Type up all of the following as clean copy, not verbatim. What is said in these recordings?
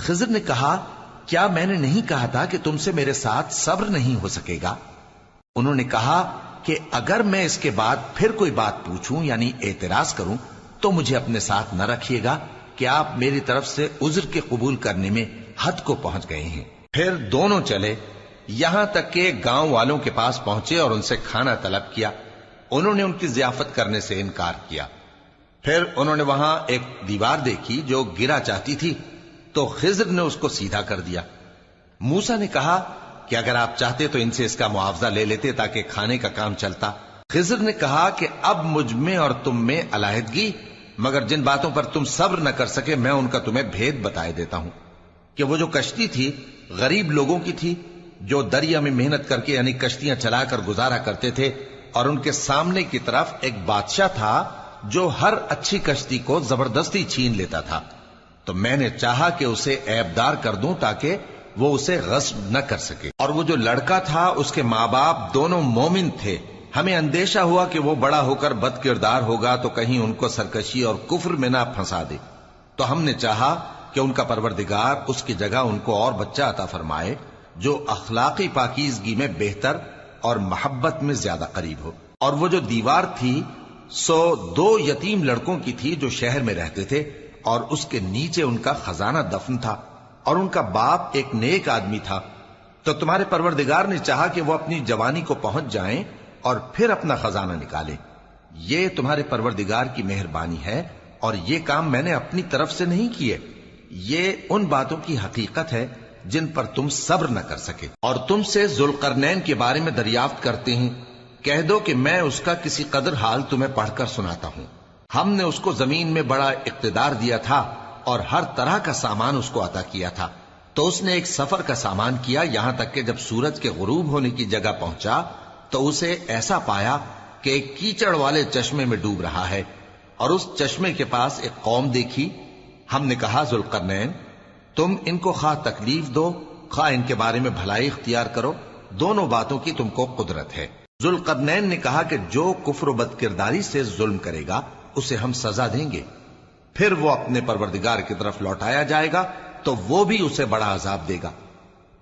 خضر نے کہا کیا میں نے نہیں کہا تھا کہ تم سے میرے ساتھ صبر نہیں ہو سکے گا؟ انہوں نے کہا کہ اگر میں اس کے بعد پھر کوئی بات پوچھوں یعنی اعتراض کروں تو مجھے اپنے ساتھ نہ رکھیے گا کہ آپ میری طرف سے عذر کے قبول کرنے میں حد کو پہنچ گئے ہیں۔ پھر دونوں چلے یہاں تک کہ گاؤں والوں کے پاس پہنچے اور ان سے کھانا طلب کیا۔ انہوں نے ان کی ضیافت کرنے سے انکار کیا۔ پھر انہوں نے وہاں ایک دیوار دیکھی جو گرا چاہتی تھی تو خضر نے اس کو سیدھا کر دیا۔ موسیٰ نے کہا کہ اگر آپ چاہتے تو ان سے اس کا معاوضہ لے لیتے تاکہ کھانے کا کام چلتا۔ خضر نے کہا کہ اب مجھ میں اور تم میں علیحدگی، مگر جن باتوں پر تم صبر نہ کر سکے میں ان کا تمہیں بھید بتائے دیتا ہوں کہ وہ جو کشتی تھی غریب لوگوں کی تھی جو دریا میں محنت کر کے یعنی کشتیاں چلا کر گزارا کرتے تھے، اور ان کے سامنے کی طرف ایک بادشاہ تھا جو ہر اچھی کشتی کو زبردستی چھین لیتا تھا، تو میں نے چاہا کہ اسے عیبدار کر دوں تاکہ وہ اسے غصب نہ کر سکے۔ اور وہ جو لڑکا تھا اس کے ماں باپ دونوں مومن تھے، ہمیں اندیشہ ہوا کہ وہ بڑا ہو کر بد کردار ہوگا تو کہیں ان کو سرکشی اور کفر میں نہ پھنسا دے، تو ہم نے چاہا کہ ان کا پروردگار اس کی جگہ ان کو اور بچہ عطا فرمائے جو اخلاقی پاکیزگی میں بہتر اور محبت میں زیادہ قریب ہو۔ اور وہ جو دیوار تھی سو 2 یتیم لڑکوں کی تھی جو شہر میں رہتے تھے، اور اس کے نیچے ان کا خزانہ دفن تھا، اور ان کا باپ ایک نیک آدمی تھا۔ تو تمہارے پروردگار نے چاہا کہ وہ اپنی جوانی کو پہنچ جائیں اور پھر اپنا خزانہ نکالیں۔ یہ تمہارے پروردگار کی مہربانی ہے، اور یہ کام میں نے اپنی طرف سے نہیں کیے، یہ ان باتوں کی حقیقت ہے جن پر تم صبر نہ کر سکے۔ اور تم سے ذوالقرنین کے بارے میں دریافت کرتے ہیں، کہہ دو کہ میں اس کا کسی قدر حال تمہیں پڑھ کر سناتا ہوں۔ ہم نے اس کو زمین میں بڑا اقتدار دیا تھا اور ہر طرح کا سامان اس کو عطا کیا تھا، تو اس نے ایک سفر کا سامان کیا یہاں تک کہ جب سورج کے غروب ہونے کی جگہ پہنچا تو اسے ایسا پایا کہ ایک کیچڑ والے چشمے میں ڈوب رہا ہے، اور اس چشمے کے پاس ایک قوم دیکھی۔ ہم نے کہا ذوالقرنین تم ان کو خواہ تکلیف دو خواہ ان کے بارے میں بھلائی اختیار کرو، دونوں باتوں کی تم کو قدرت ہے۔ ذوالقرنین نے کہا کہ جو کفر و بد کرداری سے ظلم کرے گا اسے ہم سزا دیں گے، پھر وہ اپنے پروردگار کی طرف لوٹایا جائے گا تو وہ بھی اسے بڑا عذاب دے گا،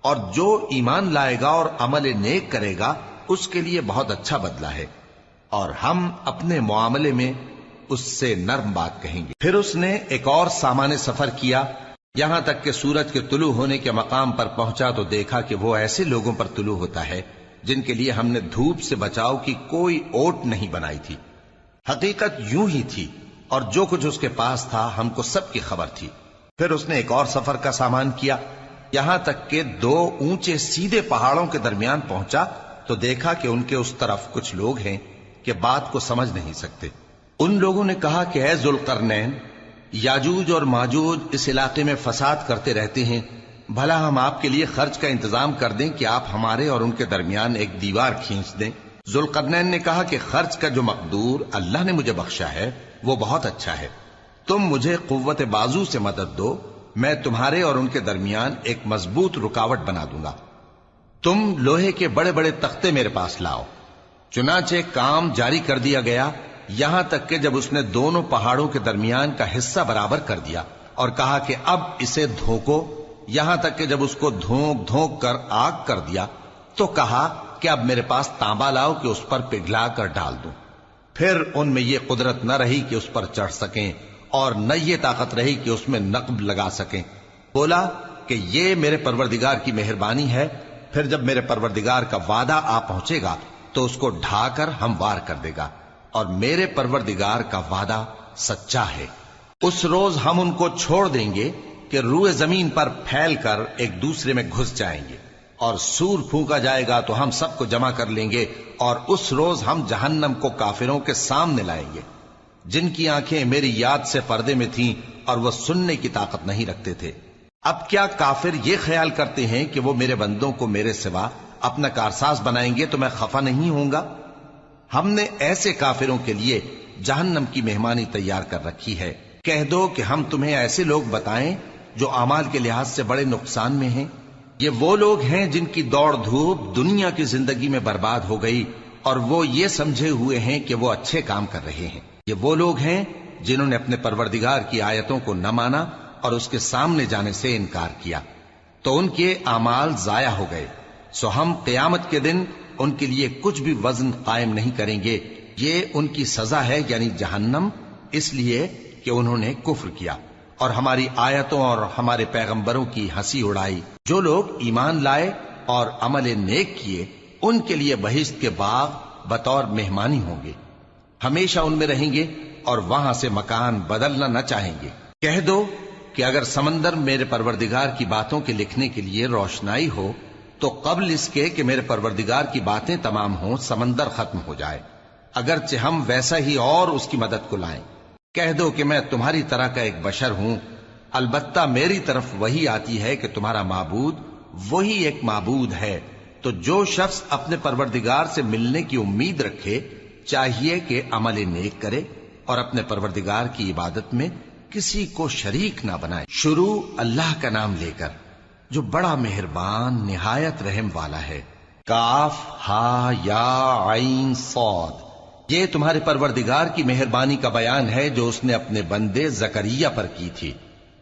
اور جو ایمان لائے گا اور عمل نیک کرے گا اس کے لیے بہت اچھا بدلہ ہے، اور ہم اپنے معاملے میں اس سے نرم بات کہیں گے۔ پھر اس نے ایک اور سامان سفر کیا یہاں تک کہ سورج کے طلوع ہونے کے مقام پر پہنچا تو دیکھا کہ وہ ایسے لوگوں پر طلوع ہوتا ہے جن کے لیے ہم نے دھوپ سے بچاؤ کی کوئی اوٹ نہیں بنائی تھی۔ حقیقت یوں ہی تھی، اور جو کچھ اس کے پاس تھا ہم کو سب کی خبر تھی۔ پھر اس نے ایک اور سفر کا سامان کیا یہاں تک کہ 2 اونچے سیدھے پہاڑوں کے درمیان پہنچا تو دیکھا کہ ان کے اس طرف کچھ لوگ ہیں کہ بات کو سمجھ نہیں سکتے۔ ان لوگوں نے کہا کہ اے ذوالقرنین، یاجوج اور ماجوج اس علاقے میں فساد کرتے رہتے ہیں، بھلا ہم آپ کے لیے خرچ کا انتظام کر دیں کہ آپ ہمارے اور ان کے درمیان ایک دیوار کھینچ دیں۔ ذوالقرنین نے کہا کہ خرچ کا جو مقدور اللہ نے مجھے بخشا ہے وہ بہت اچھا ہے، تم مجھے قوت بازو سے مدد دو، میں تمہارے اور ان کے درمیان ایک مضبوط رکاوٹ بنا دوں گا۔ تم لوہے کے بڑے بڑے تختے میرے پاس لاؤ۔ چنانچہ کام جاری کر دیا گیا یہاں تک کہ جب اس نے دونوں پہاڑوں کے درمیان کا حصہ برابر کر دیا اور کہا کہ اب اسے دھوکو، یہاں تک کہ جب اس کو دھونک دھونک کر آگ کر دیا تو کہا کہ اب میرے پاس تانبا لاؤ کہ اس پر پگھلا کر ڈال دوں۔ پھر ان میں یہ قدرت نہ رہی کہ اس پر چڑھ سکیں اور نہ یہ طاقت رہی کہ اس میں نقب لگا سکیں۔ بولا کہ یہ میرے پروردگار کی مہربانی ہے، پھر جب میرے پروردگار کا وعدہ آ پہنچے گا تو اس کو ڈھا کر ہموار کر دے گا، اور میرے پروردگار کا وعدہ سچا ہے۔ اس روز ہم ان کو چھوڑ دیں گے کہ روئے زمین پر پھیل کر ایک دوسرے میں گھس جائیں گے، اور سور پھونکا جائے گا تو ہم سب کو جمع کر لیں گے، اور اس روز ہم جہنم کو کافروں کے سامنے لائیں گے جن کی آنکھیں میری یاد سے پردے میں تھیں اور وہ سننے کی طاقت نہیں رکھتے تھے۔ اب کیا کافر یہ خیال کرتے ہیں کہ وہ میرے بندوں کو میرے سوا اپنا کارساز بنائیں گے تو میں خفا نہیں ہوں گا؟ ہم نے ایسے کافروں کے لیے جہنم کی مہمانی تیار کر رکھی ہے۔ کہہ دو کہ ہم تمہیں ایسے لوگ بتائیں جو اعمال کے لحاظ سے بڑے نقصان میں ہیں۔ یہ وہ لوگ ہیں جن کی دوڑ دھوپ دنیا کی زندگی میں برباد ہو گئی اور وہ یہ سمجھے ہوئے ہیں کہ وہ اچھے کام کر رہے ہیں۔ یہ وہ لوگ ہیں جنہوں نے اپنے پروردگار کی آیتوں کو نہ مانا اور اس کے سامنے جانے سے انکار کیا تو ان کے اعمال ضائع ہو گئے، سو ہم قیامت کے دن ان کے لیے کچھ بھی وزن قائم نہیں کریں گے، یہ ان کی سزا ہے یعنی جہنم، اس لیے کہ انہوں نے کفر کیا اور ہماری آیتوں اور ہمارے پیغمبروں کی ہنسی اڑائی۔ جو لوگ ایمان لائے اور عمل نیک کیے ان کے لیے بہشت کے باغ بطور مہمانی ہوں گے، ہمیشہ ان میں رہیں گے اور وہاں سے مکان بدلنا نہ چاہیں گے۔ کہہ دو کہ اگر سمندر میرے پروردگار کی باتوں کے لکھنے کے لیے روشنائی ہو تو قبل اس کے کہ میرے پروردگار کی باتیں تمام ہوں سمندر ختم ہو جائے، اگرچہ ہم ویسا ہی اور اس کی مدد کو لائیں۔ کہہ دو کہ میں تمہاری طرح کا ایک بشر ہوں، البتہ میری طرف وہی آتی ہے کہ تمہارا معبود وہی ایک معبود ہے، تو جو شخص اپنے پروردگار سے ملنے کی امید رکھے چاہیے کہ عمل نیک کرے اور اپنے پروردگار کی عبادت میں کسی کو شریک نہ بنائے۔ شروع اللہ کا نام لے کر جو بڑا مہربان نہایت رحم والا ہے۔ کاف ہا یا عین صاد، یہ تمہارے پروردگار کی مہربانی کا بیان ہے جو اس نے اپنے بندے زکریا پر کی تھی،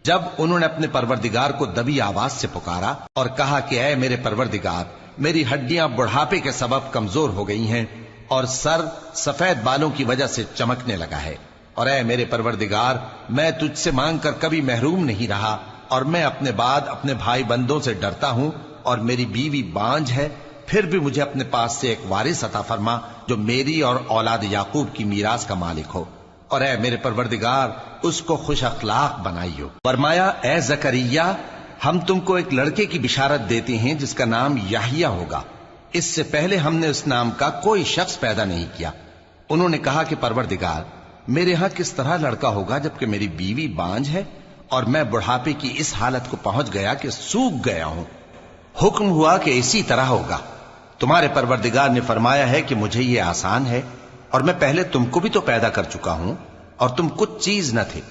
جب انہوں نے اپنے پروردگار کو دبی آواز سے پکارا اور کہا کہ اے میرے پروردگار، میری ہڈیاں بڑھاپے کے سبب کمزور ہو گئی ہیں اور سر سفید بالوں کی وجہ سے چمکنے لگا ہے، اور اے میرے پروردگار، میں تجھ سے مانگ کر کبھی محروم نہیں رہا، اور میں اپنے بعد اپنے بھائی بندوں سے ڈرتا ہوں، اور میری بیوی بانجھ ہے، پھر بھی مجھے اپنے پاس سے ایک وارث عطا فرما جو میری اور اولاد یعقوب کی میراث کا مالک ہو، اور اے میرے پروردگار اس کو خوش اخلاق بنائیو۔ فرمایا اے زکریا، ہم تم کو ایک لڑکے کی بشارت دیتے ہیں جس کا نام یحییٰ ہوگا، اس سے پہلے ہم نے اس نام کا کوئی شخص پیدا نہیں کیا۔ انہوں نے کہا کہ پروردگار، میرے ہاں کس طرح لڑکا ہوگا جبکہ میری بیوی بانجھ ہے اور میں بڑھاپے کی اس حالت کو پہنچ گیا کہ سوکھ گیا ہوں۔ حکم ہوا کہ اسی طرح ہوگا۔ تمہارے پروردگار نے فرمایا ہے کہ مجھے یہ آسان ہے، اور میں پہلے تم کو بھی تو پیدا کر چکا ہوں اور تم کچھ چیز نہ تھے۔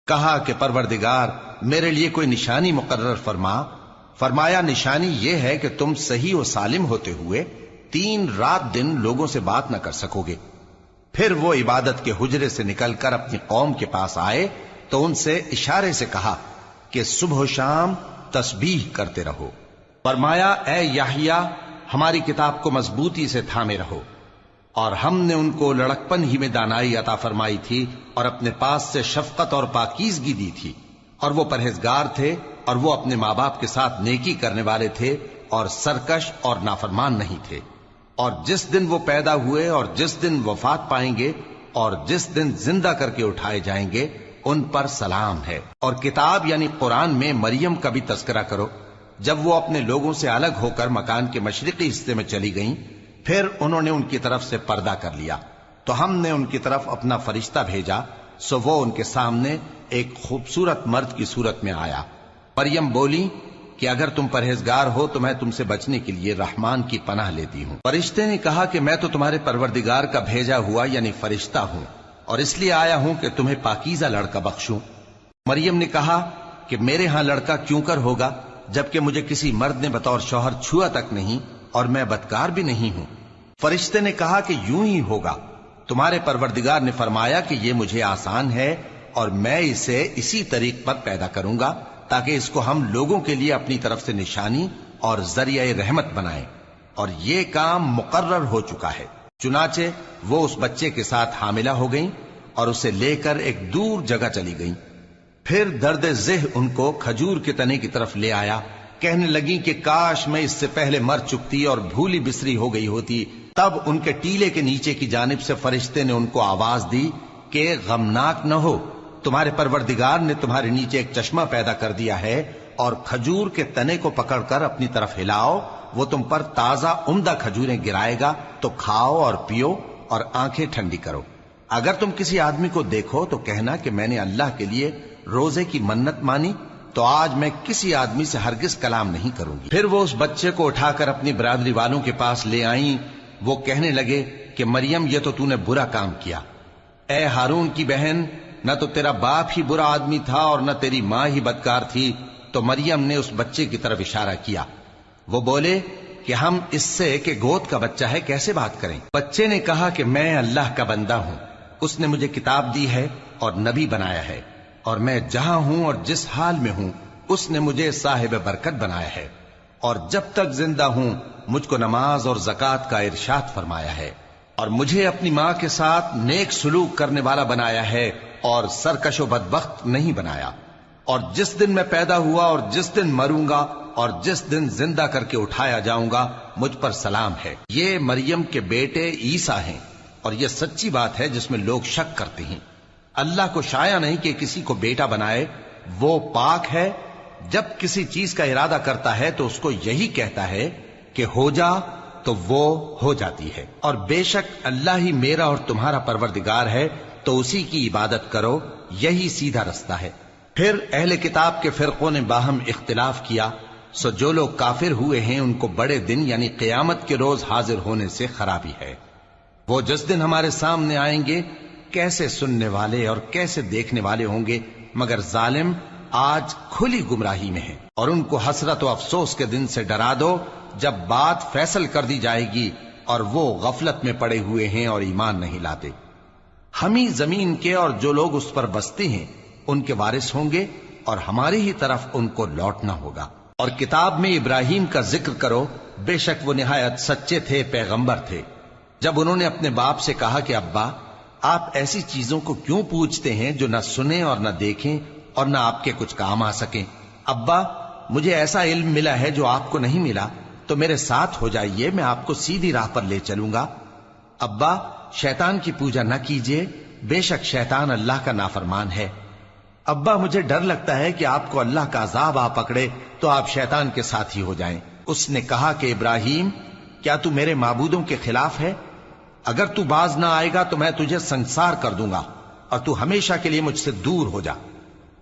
کہا کہ پروردگار میرے لیے کوئی نشانی مقرر فرما۔ فرمایا نشانی یہ ہے کہ تم صحیح و سالم ہوتے ہوئے 3 رات دن لوگوں سے بات نہ کر سکو گے۔ پھر وہ عبادت کے حجرے سے نکل کر اپنی قوم کے پاس آئے تو ان سے اشارے سے کہا کہ صبح و شام تسبیح کرتے رہو۔ فرمایا اے یحییٰ، ہماری کتاب کو مضبوطی سے تھامے رہو، اور ہم نے ان کو لڑکپن ہی میں دانائی عطا فرمائی تھی اور اپنے پاس سے شفقت اور پاکیزگی دی تھی، اور وہ پرہیزگار تھے اور وہ اپنے ماں باپ کے ساتھ نیکی کرنے والے تھے اور سرکش اور نافرمان نہیں تھے۔ اور جس دن وہ پیدا ہوئے اور جس دن وفات پائیں گے اور جس دن زندہ کر کے اٹھائے جائیں گے ان پر سلام ہے۔ اور کتاب یعنی قرآن میں مریم کا بھی تذکرہ کرو، جب وہ اپنے لوگوں سے الگ ہو کر مکان کے مشرقی حصے میں چلی گئیں، پھر انہوں نے ان کی طرف سے پردہ کر لیا تو ہم نے ان کی طرف اپنا فرشتہ بھیجا، سو وہ ان کے سامنے ایک خوبصورت مرد کی صورت میں آیا۔ مریم بولی کہ اگر تم پرہیزگار ہو تو میں تم سے بچنے کے لیے رحمان کی پناہ لیتی ہوں۔ فرشتے نے کہا کہ میں تو تمہارے پروردگار کا بھیجا ہوا یعنی فرشتہ ہوں، اور اس لیے آیا ہوں کہ تمہیں پاکیزہ لڑکا بخشوں۔ مریم نے کہا کہ میرے ہاں لڑکا کیوں کر ہوگا جبکہ مجھے کسی مرد نے بطور شوہر چھوا تک نہیں اور میں بدکار بھی نہیں ہوں۔ فرشتے نے کہا کہ یوں ہی ہوگا، تمہارے پروردگار نے فرمایا کہ یہ مجھے آسان ہے اور میں اسے اسی طریق پر پیدا کروں گا تاکہ اس کو ہم لوگوں کے لیے اپنی طرف سے نشانی اور ذریعہ رحمت بنائیں، اور یہ کام مقرر ہو چکا ہے۔ چنانچہ وہ اس بچے کے ساتھ حاملہ ہو گئیں اور اسے لے کر ایک دور جگہ چلی گئیں۔ پھر درد ذہ ان کو کھجور کے تنے کی طرف لے آیا، کہنے لگیں کہ کاش میں اس سے پہلے مر چکتی اور بھولی بسری ہو گئی ہوتی۔ تب ان کے ٹیلے کے نیچے کی جانب سے فرشتے نے ان کو آواز دی کہ غمناک نہ ہو، تمہارے پروردگار نے تمہارے نیچے ایک چشمہ پیدا کر دیا ہے، اور کھجور کے تنے کو پکڑ کر اپنی طرف ہلاؤ، وہ تم پر تازہ عمدہ کھجوریں گرائے گا، تو کھاؤ اور پیو اور آنکھیں ٹھنڈی کرو۔ اگر تم کسی آدمی کو دیکھو تو کہنا کہ میں نے اللہ کے لیے روزے کی منت مانی، تو آج میں کسی آدمی سے ہرگز کلام نہیں کروں گی۔ پھر وہ اس بچے کو اٹھا کر اپنی برادری والوں کے پاس لے آئیں۔ وہ کہنے لگے کہ مریم یہ تو نے برا کام کیا، اے ہارون کی بہن، نہ تو تیرا باپ ہی برا آدمی تھا اور نہ تیری ماں ہی بدکار تھی۔ تو مریم نے اس بچے کی طرف اشارہ کیا۔ وہ بولے کہ ہم اس سے کہ گود کا بچہ ہے کیسے بات کریں؟ بچے نے کہا کہ میں اللہ کا بندہ ہوں، اس نے مجھے کتاب دی ہے اور نبی بنایا ہے، اور میں جہاں ہوں اور جس حال میں ہوں اس نے مجھے صاحب برکت بنایا ہے، اور جب تک زندہ ہوں مجھ کو نماز اور زکوٰۃ کا ارشاد فرمایا ہے، اور مجھے اپنی ماں کے ساتھ نیک سلوک کرنے والا بنایا ہے اور سرکش و بدبخت نہیں بنایا، اور جس دن میں پیدا ہوا اور جس دن مروں گا اور جس دن زندہ کر کے اٹھایا جاؤں گا مجھ پر سلام ہے۔ یہ مریم کے بیٹے عیسیٰ ہیں، اور یہ سچی بات ہے جس میں لوگ شک کرتے ہیں۔ اللہ کو شایع نہیں کہ کسی کو بیٹا بنائے، وہ پاک ہے۔ جب کسی چیز کا ارادہ کرتا ہے تو اس کو یہی کہتا ہے کہ ہو جا، تو وہ ہو جاتی ہے۔ اور بے شک اللہ ہی میرا اور تمہارا پروردگار ہے، تو اسی کی عبادت کرو، یہی سیدھا رستہ ہے۔ پھر اہل کتاب کے فرقوں نے باہم اختلاف کیا، سو جو لوگ کافر ہوئے ہیں ان کو بڑے دن یعنی قیامت کے روز حاضر ہونے سے خرابی ہے۔ وہ جس دن ہمارے سامنے آئیں گے کیسے سننے والے اور کیسے دیکھنے والے ہوں گے، مگر ظالم آج کھلی گمراہی میں ہیں۔ اور ان کو حسرت و افسوس کے دن سے ڈرا دو جب بات فیصل کر دی جائے گی اور وہ غفلت میں پڑے ہوئے ہیں اور ایمان نہیں لاتے۔ ہم ہی زمین کے اور جو لوگ اس پر بستے ہیں ان کے وارث ہوں گے، اور ہماری ہی طرف ان کو لوٹنا ہوگا۔ اور کتاب میں ابراہیم کا ذکر کرو، بے شک وہ نہایت سچے تھے، پیغمبر تھے۔ جب انہوں نے اپنے باپ سے کہا کہ ابا، آپ ایسی چیزوں کو کیوں پوچھتے ہیں جو نہ سنیں اور نہ دیکھیں اور نہ آپ کے کچھ کام آ سکیں؟ ابا، مجھے ایسا علم ملا ہے جو آپ کو نہیں ملا، تو میرے ساتھ ہو جائیے، میں آپ کو سیدھی راہ پر لے چلوں گا۔ ابا، شیطان کی پوجا نہ کیجیے، بے شک شیطان اللہ کا نافرمان ہے۔ ابا، مجھے ڈر لگتا ہے کہ آپ کو اللہ کا عذاب آ پکڑے تو آپ شیطان کے ساتھی ہو جائیں۔ اس نے کہا کہ ابراہیم، کیا تو میرے معبودوں کے خلاف ہے؟ اگر تو باز نہ آئے گا تو میں تجھے سنسار کر دوں گا، اور تو ہمیشہ کے لیے مجھ سے دور ہو جا۔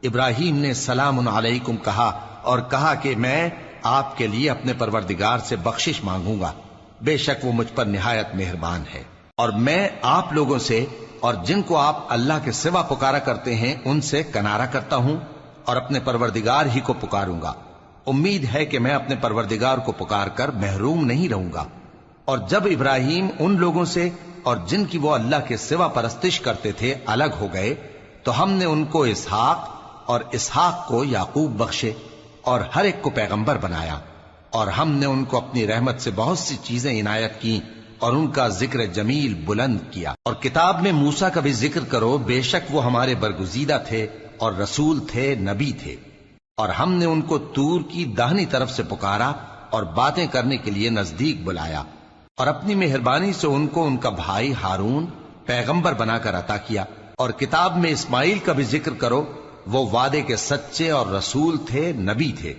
ابراہیم نے سلام علیکم کہا اور کہا کہ میں آپ کے لیے اپنے پروردگار سے بخشش مانگوں گا، بے شک وہ مجھ پر نہایت مہربان ہے۔ اور میں آپ لوگوں سے اور جن کو آپ اللہ کے سوا پکارا کرتے ہیں ان سے کنارہ کرتا ہوں اور اپنے پروردگار ہی کو پکاروں گا۔ امید ہے کہ میں اپنے پروردگار کو پکار کر محروم نہیں رہوں گا۔ اور جب ابراہیم ان لوگوں سے اور جن کی وہ اللہ کے سوا پرستش کرتے تھے الگ ہو گئے تو ہم نے ان کو اسحاق اور اسحاق کو یعقوب بخشے اور ہر ایک کو پیغمبر بنایا، اور ہم نے ان کو اپنی رحمت سے بہت سی چیزیں عنایت کی اور ان کا ذکر جمیل بلند کیا۔ اور کتاب میں موسیٰ کا بھی ذکر کرو، بے شک وہ ہمارے برگزیدہ تھے اور رسول تھے، نبی تھے، اور ہم نے ان کو طور کی داہنی طرف سے پکارا اور باتیں کرنے کے لیے نزدیک بلایا، اور اپنی مہربانی سے ان کو ان کا بھائی ہارون پیغمبر بنا کر عطا کیا۔ اور کتاب میں اسماعیل کا بھی ذکر کرو، وہ وعدے کے سچے اور رسول تھے، نبی تھے،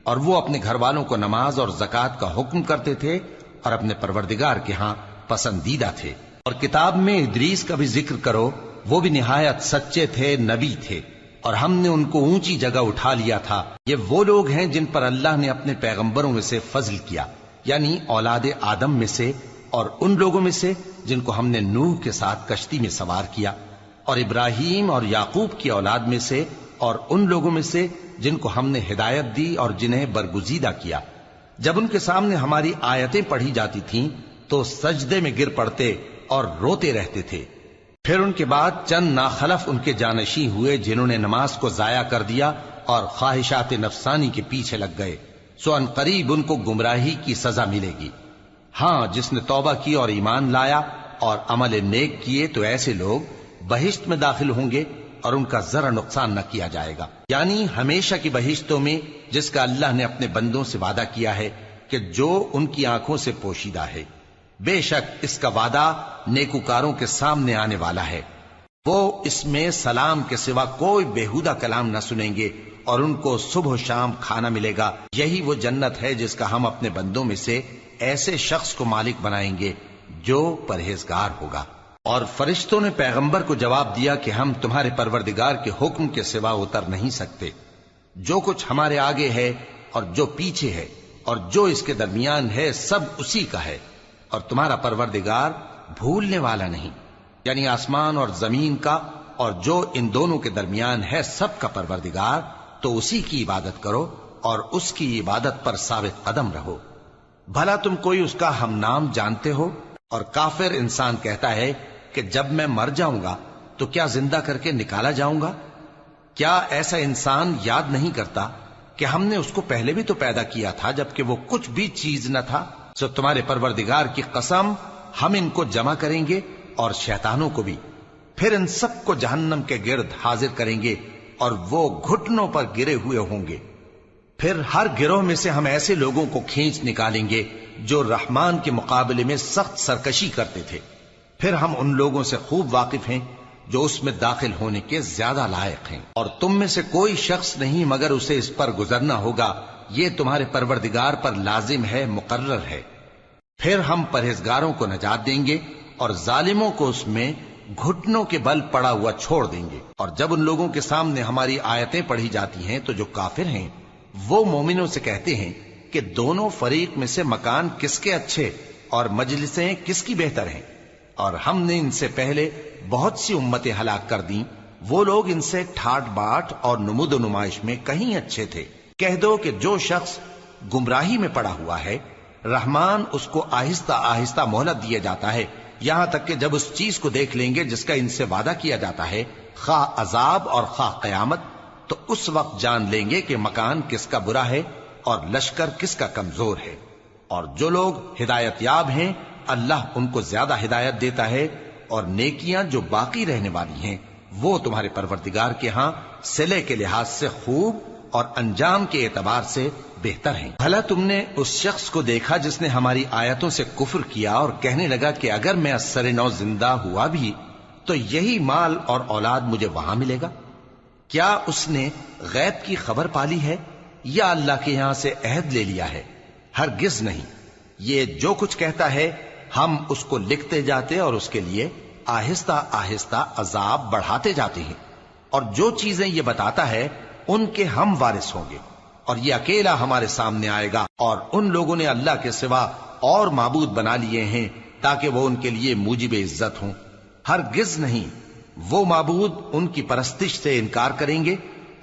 اور وہ اپنے گھر والوں کو نماز اور زکوٰۃ کا حکم کرتے تھے اور اپنے پروردگار کے ہاں پسندیدہ تھے۔ اور کتاب میں ادریس کا بھی ذکر کرو، وہ بھی نہایت سچے تھے، نبی تھے، اور ہم نے ان کو اونچی جگہ اٹھا لیا تھا۔ یہ وہ لوگ ہیں جن پر اللہ نے اپنے پیغمبروں میں سے فضل کیا، یعنی اولاد آدم میں سے، اور ان لوگوں میں سے جن کو ہم نے نوح کے ساتھ کشتی میں سوار کیا، اور ابراہیم اور یعقوب کی اولاد میں سے، اور ان لوگوں میں سے جن کو ہم نے ہدایت دی اور جنہیں برگزیدہ کیا۔ جب ان کے سامنے ہماری آیتیں پڑھی جاتی تھیں تو سجدے میں گر پڑتے اور روتے رہتے تھے۔ پھر ان کے بعد چند ناخلف ان کے جانشیں ہوئے جنہوں نے نماز کو ضائع کر دیا اور خواہشات نفسانی کے پیچھے لگ گئے، سو ان قریب ان کو گمراہی کی سزا ملے گی۔ ہاں، جس نے توبہ کی اور ایمان لایا اور عمل نیک کیے تو ایسے لوگ بہشت میں داخل ہوں گے اور ان کا ذرا نقصان نہ کیا جائے گا، یعنی ہمیشہ کی بہشتوں میں جس کا اللہ نے اپنے بندوں سے وعدہ کیا ہے کہ جو ان کی آنکھوں سے پوشیدہ ہے۔ بے شک اس کا وعدہ نیکوکاروں کے سامنے آنے والا ہے، وہ اس میں سلام کے سوا کوئی بیہودہ کلام نہ سنیں گے اور ان کو صبح و شام کھانا ملے گا۔ یہی وہ جنت ہے جس کا ہم اپنے بندوں میں سے ایسے شخص کو مالک بنائیں گے جو پرہیزگار ہوگا۔ اور فرشتوں نے پیغمبر کو جواب دیا کہ ہم تمہارے پروردگار کے حکم کے سوا اتر نہیں سکتے، جو کچھ ہمارے آگے ہے اور جو پیچھے ہے اور جو اس کے درمیان ہے سب اسی کا ہے، اور تمہارا پروردگار بھولنے والا نہیں، یعنی آسمان اور زمین کا اور جو ان دونوں کے درمیان ہے سب کا پروردگار، تو اسی کی عبادت کرو اور اس کی عبادت پر ثابت قدم رہو۔ بھلا تم کوئی اس کا ہم نام جانتے ہو؟ اور کافر انسان کہتا ہے کہ جب میں مر جاؤں گا تو کیا زندہ کر کے نکالا جاؤں گا؟ کیا ایسا انسان یاد نہیں کرتا کہ ہم نے اس کو پہلے بھی تو پیدا کیا تھا جبکہ وہ کچھ بھی چیز نہ تھا؟ سو تمہارے پروردگار کی قسم ہم ان کو جمع کریں گے اور شیطانوں کو بھی، پھر ان سب کو جہنم کے گرد حاضر کریں گے اور وہ گھٹنوں پر گرے ہوئے ہوں گے۔ پھر ہر گروہ میں سے ہم ایسے لوگوں کو کھینچ نکالیں گے جو رحمان کے مقابلے میں سخت سرکشی کرتے تھے، پھر ہم ان لوگوں سے خوب واقف ہیں جو اس میں داخل ہونے کے زیادہ لائق ہیں، اور تم میں سے کوئی شخص نہیں مگر اسے اس پر گزرنا ہوگا، یہ تمہارے پروردگار پر لازم ہے، مقرر ہے۔ پھر ہم پرہیزگاروں کو نجات دیں گے اور ظالموں کو اس میں گھٹنوں کے بل پڑا ہوا چھوڑ دیں گے۔ اور جب ان لوگوں کے سامنے ہماری آیتیں پڑھی جاتی ہیں تو جو کافر ہیں وہ مومنوں سے کہتے ہیں کہ دونوں فریق میں سے مکان کس کے اچھے اور مجلسیں کس کی بہتر ہیں، اور ہم نے ان سے پہلے بہت سی امتیں ہلاک کر دیں، وہ لوگ ان سے ٹھاٹ باٹ اور نمود و نمائش میں کہیں اچھے تھے۔ کہہ دو کہ جو شخص گمراہی میں پڑا ہوا ہے رحمان اس کو آہستہ آہستہ مہلت دیا جاتا ہے، یہاں تک کہ جب اس چیز کو دیکھ لیں گے جس کا ان سے وعدہ کیا جاتا ہے، خواہ عذاب اور خواہ قیامت، تو اس وقت جان لیں گے کہ مکان کس کا برا ہے اور لشکر کس کا کمزور ہے۔ اور جو لوگ ہدایت یاب ہیں اللہ ان کو زیادہ ہدایت دیتا ہے، اور نیکیاں جو باقی رہنے والی ہیں وہ تمہارے پروردگار کے ہاں صلے کے لحاظ سے خوب اور انجام کے اعتبار سے بہتر ہیں۔ بھلا تم نے اس شخص کو دیکھا جس نے ہماری آیتوں سے کفر کیا اور کہنے لگا کہ اگر میں اثر نو زندہ ہوا بھی تو یہی مال اور اولاد مجھے وہاں ملے گا؟ کیا اس نے غیب کی خبر پالی ہے یا اللہ کے یہاں سے عہد لے لیا ہے؟ ہرگز نہیں، یہ جو کچھ کہتا ہے ہم اس کو لکھتے جاتے اور اس کے لیے آہستہ آہستہ عذاب بڑھاتے جاتے ہیں، اور جو چیزیں یہ بتاتا ہے ان کے ہم وارث ہوں گے، اور یہ اکیلا ہمارے سامنے آئے گا۔ اور ان لوگوں نے اللہ کے سوا اور معبود بنا لیے ہیں تاکہ وہ ان کے لیے موجب عزت ہوں، ہرگز نہیں، وہ معبود ان کی پرستش سے انکار کریں گے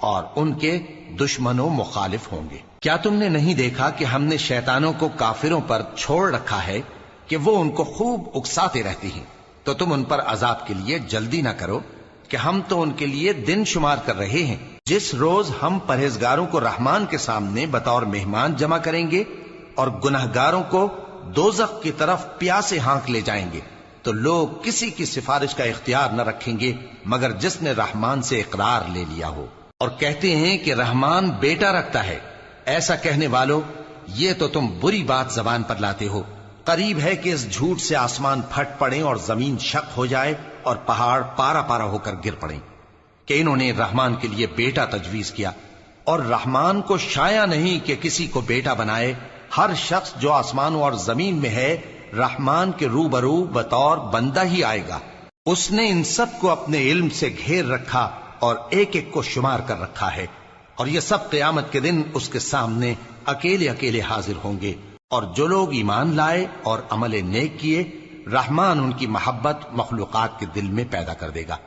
اور ان کے دشمنوں مخالف ہوں گے۔ کیا تم نے نہیں دیکھا کہ ہم نے شیطانوں کو کافروں پر چھوڑ رکھا ہے کہ وہ ان کو خوب اکساتے رہتے ہیں؟ تو تم ان پر عذاب کے لیے جلدی نہ کرو کہ ہم تو ان کے لیے دن شمار کر رہے ہیں۔ جس روز ہم پرہیزگاروں کو رحمان کے سامنے بطور مہمان جمع کریں گے اور گناہگاروں کو دوزخ کی طرف پیاسے ہانک لے جائیں گے، تو لوگ کسی کی سفارش کا اختیار نہ رکھیں گے مگر جس نے رحمان سے اقرار لے لیا ہو، اور کہتے ہیں کہ رحمان بیٹا رکھتا ہے۔ ایسا کہنے والوں، یہ تو تم بری بات زبان پر لاتے ہو۔ قریب ہے کہ اس جھوٹ سے آسمان پھٹ پڑیں اور زمین شق ہو جائے اور پہاڑ پارا پارا ہو کر گر پڑیں کہ انہوں نے رحمان کے لیے بیٹا تجویز کیا، اور رحمان کو شایع نہیں کہ کسی کو بیٹا بنائے۔ ہر شخص جو آسمانوں اور زمین میں ہے رحمان کے روبرو بطور بندہ ہی آئے گا۔ اس نے ان سب کو اپنے علم سے گھیر رکھا اور ایک ایک کو شمار کر رکھا ہے، اور یہ سب قیامت کے دن اس کے سامنے اکیلے اکیلے حاضر ہوں گے۔ اور جو لوگ ایمان لائے اور عمل نیک کیے رحمان ان کی محبت مخلوقات کے دل میں پیدا کر دے گا۔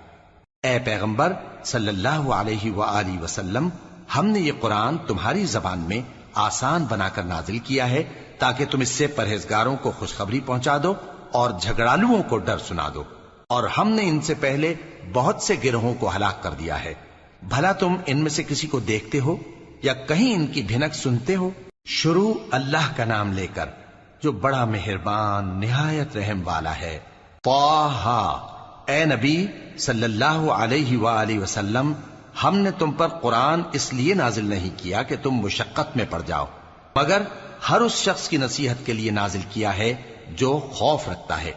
اے پیغمبر صلی اللہ علیہ وآلہ وسلم، ہم نے یہ قرآن تمہاری زبان میں آسان بنا کر نازل کیا ہے تاکہ تم اس سے پرہیزگاروں کو خوشخبری پہنچا دو اور جھگڑالوؤں کو ڈر سنا دو، اور ہم نے ان سے پہلے بہت سے گروہوں کو ہلاک کر دیا ہے۔ بھلا تم ان میں سے کسی کو دیکھتے ہو یا کہیں ان کی بھنک سنتے ہو؟ شروع اللہ کا نام لے کر جو بڑا مہربان نہایت رحم والا ہے۔ طٰہٰ، اے نبی صلی اللہ علیہ وآلہ وسلم، ہم نے تم پر قرآن اس لیے نازل نہیں کیا کہ تم مشقت میں پڑ جاؤ، مگر ہر اس شخص کی نصیحت کے لیے نازل کیا ہے جو خوف رکھتا ہے۔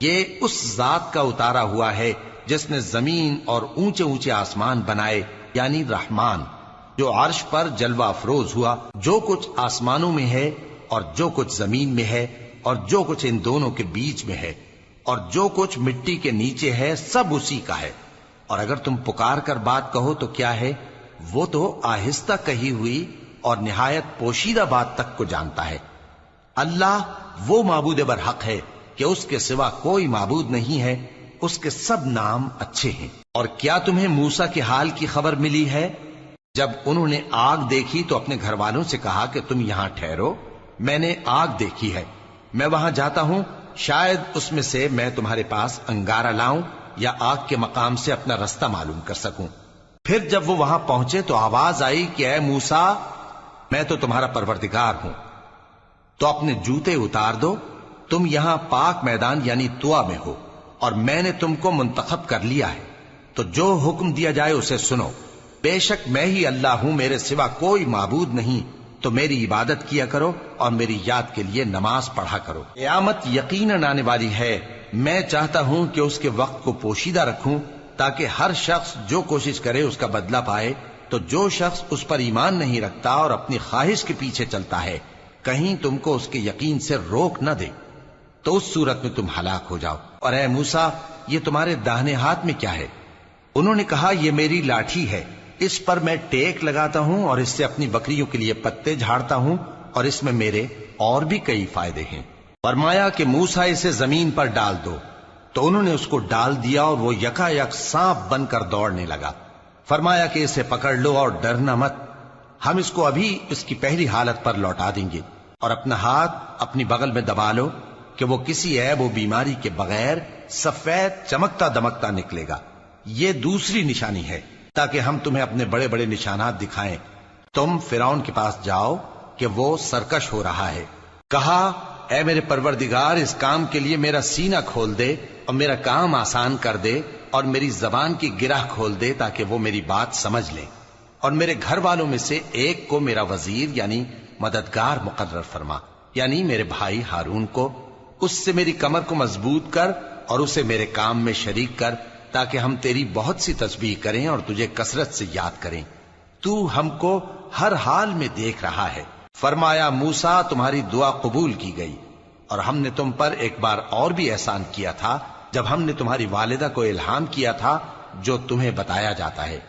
یہ اس ذات کا اتارا ہوا ہے جس نے زمین اور اونچے اونچے آسمان بنائے، یعنی رحمان، جو عرش پر جلوہ افروز ہوا۔ جو کچھ آسمانوں میں ہے اور جو کچھ زمین میں ہے اور جو کچھ ان دونوں کے بیچ میں ہے اور جو کچھ مٹی کے نیچے ہے، سب اسی کا ہے۔ اور اگر تم پکار کر بات کہو تو کیا ہے، وہ تو آہستہ کہی ہوئی اور نہایت پوشیدہ بات تک کو جانتا ہے۔ اللہ وہ معبود برحق ہے کہ اس کے سوا کوئی معبود نہیں ہے، اس کے سب نام اچھے ہیں۔ اور کیا تمہیں موسیٰ کے حال کی خبر ملی ہے؟ جب انہوں نے آگ دیکھی تو اپنے گھر والوں سے کہا کہ تم یہاں ٹھہرو، میں نے آگ دیکھی ہے، میں وہاں جاتا ہوں، شاید اس میں سے میں تمہارے پاس انگارہ لاؤں یا آگ کے مقام سے اپنا رستہ معلوم کر سکوں۔ پھر جب وہ وہاں پہنچے تو آواز آئی کہ اے موسیٰ، میں تو تمہارا پروردگار ہوں، تو اپنے جوتے اتار دو، تم یہاں پاک میدان یعنی طوا میں ہو، اور میں نے تم کو منتخب کر لیا ہے، تو جو حکم دیا جائے اسے سنو۔ بے شک میں ہی اللہ ہوں، میرے سوا کوئی معبود نہیں، تو میری عبادت کیا کرو اور میری یاد کے لیے نماز پڑھا کرو۔ قیامت یقیناً آنے والی ہے، میں چاہتا ہوں کہ اس کے وقت کو پوشیدہ رکھوں تاکہ ہر شخص جو کوشش کرے اس کا بدلہ پائے، تو جو شخص اس پر ایمان نہیں رکھتا اور اپنی خواہش کے پیچھے چلتا ہے کہیں تم کو اس کے یقین سے روک نہ دے، تو اس صورت میں تم ہلاک ہو جاؤ۔ اور اے موسیٰ، یہ تمہارے داہنے ہاتھ میں کیا ہے؟ انہوں نے کہا یہ میری لاٹھی ہے، اس پر میں ٹیک لگاتا ہوں اور اس سے اپنی بکریوں کے لیے پتے جھاڑتا ہوں، اور اس میں میرے اور بھی کئی فائدے ہیں۔ فرمایا کہ موسیٰ اسے زمین پر ڈال دو، تو انہوں نے اس کو ڈال دیا اور وہ یکا یک سانپ بن کر دوڑنے لگا۔ فرمایا کہ اسے پکڑ لو اور ڈرنا مت، ہم اس کو ابھی اس کی پہلی حالت پر لوٹا دیں گے، اور اپنا ہاتھ اپنی بغل میں دبا لو کہ وہ کسی عیب و بیماری کے بغیر سفید چمکتا دمکتا نکلے گا۔ یہ دوسری نشانی ہے تاکہ ہم تمہیں اپنے بڑے بڑے نشانات دکھائیں۔ تم فرعون کے پاس جاؤ کہ وہ سرکش ہو رہا ہے۔ کہا اے میرے پروردگار، اس کام کے لیے میرا سینہ کھول دے اور میرا کام آسان کر دے، اور میری زبان کی گرہ کھول دے تاکہ وہ میری بات سمجھ لیں، اور میرے گھر والوں میں سے ایک کو میرا وزیر یعنی مددگار مقرر فرما، یعنی میرے بھائی ہارون کو۔ اس سے میری کمر کو مضبوط کر اور اسے میرے کام میں شریک کر، تاکہ ہم تیری بہت سی تسبیح کریں اور تجھے کثرت سے یاد کریں، تو ہم کو ہر حال میں دیکھ رہا ہے۔ فرمایا موسیٰ، تمہاری دعا قبول کی گئی، اور ہم نے تم پر ایک بار اور بھی احسان کیا تھا جب ہم نے تمہاری والدہ کو الہام کیا تھا جو تمہیں بتایا جاتا ہے۔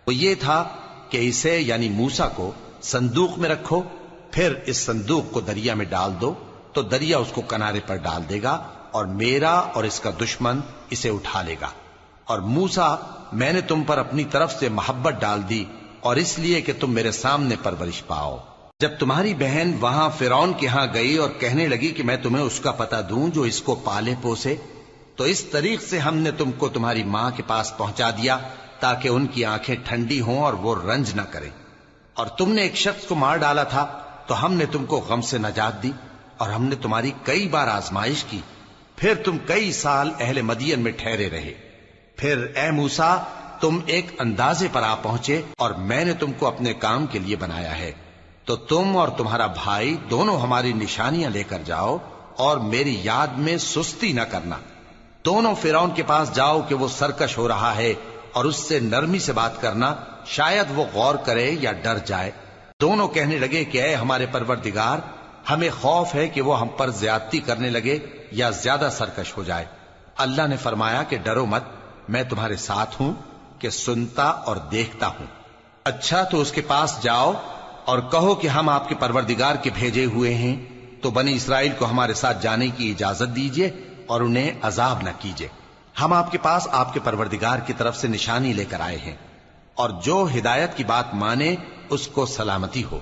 وہ یہ تھا کہ اسے یعنی موسیٰ کو صندوق میں رکھو، پھر اس صندوق کو دریا میں ڈال دو، تو دریا اس کو کنارے پر ڈال دے گا، اور میرا اور اس کا دشمن اسے اٹھا لے گا۔ اور موسیٰ، میں نے تم پر اپنی طرف سے محبت ڈال دی، اور اس لیے کہ تم میرے سامنے پرورش پاؤ۔ جب تمہاری بہن وہاں فرعون کے ہاں گئی اور کہنے لگی کہ میں تمہیں اس کا پتہ دوں جو اس کو پالے پوسے، تو اس طریق سے ہم نے تم کو تمہاری ماں کے پاس پہنچا دیا تاکہ ان کی آنکھیں ٹھنڈی ہوں اور وہ رنج نہ کریں۔ اور تم نے ایک شخص کو مار ڈالا تھا تو ہم نے تم کو غم سے نجات دی، اور ہم نے تمہاری کئی بار آزمائش کی، پھر تم کئی سال اہل مدین میں ٹھہرے رہے۔ پھر اے موسیٰ، تم ایک اندازے پر آ پہنچے اور میں نے تم کو اپنے کام کے لیے بنایا ہے، تو تم اور تمہارا بھائی دونوں ہماری نشانیاں لے کر جاؤ اور میری یاد میں سستی نہ کرنا۔ دونوں فرعون کے پاس جاؤ کہ وہ سرکش ہو رہا ہے، اور اس سے نرمی سے بات کرنا، شاید وہ غور کرے یا ڈر جائے۔ دونوں کہنے لگے کہ اے ہمارے پروردگار، ہمیں خوف ہے کہ وہ ہم پر زیادتی کرنے لگے یا زیادہ سرکش ہو جائے۔ اللہ نے فرمایا کہ ڈرو مت، میں تمہارے ساتھ ہوں کہ سنتا اور دیکھتا ہوں۔ اچھا تو اس کے پاس جاؤ اور کہو کہ ہم آپ کے پروردگار کے بھیجے ہوئے ہیں، تو بنی اسرائیل کو ہمارے ساتھ جانے کی اجازت دیجیے اور انہیں عذاب نہ کیجیے۔ ہم آپ کے پاس آپ کے پروردگار کی طرف سے نشانی لے کر آئے ہیں، اور جو ہدایت کی بات مانے اس کو سلامتی ہو۔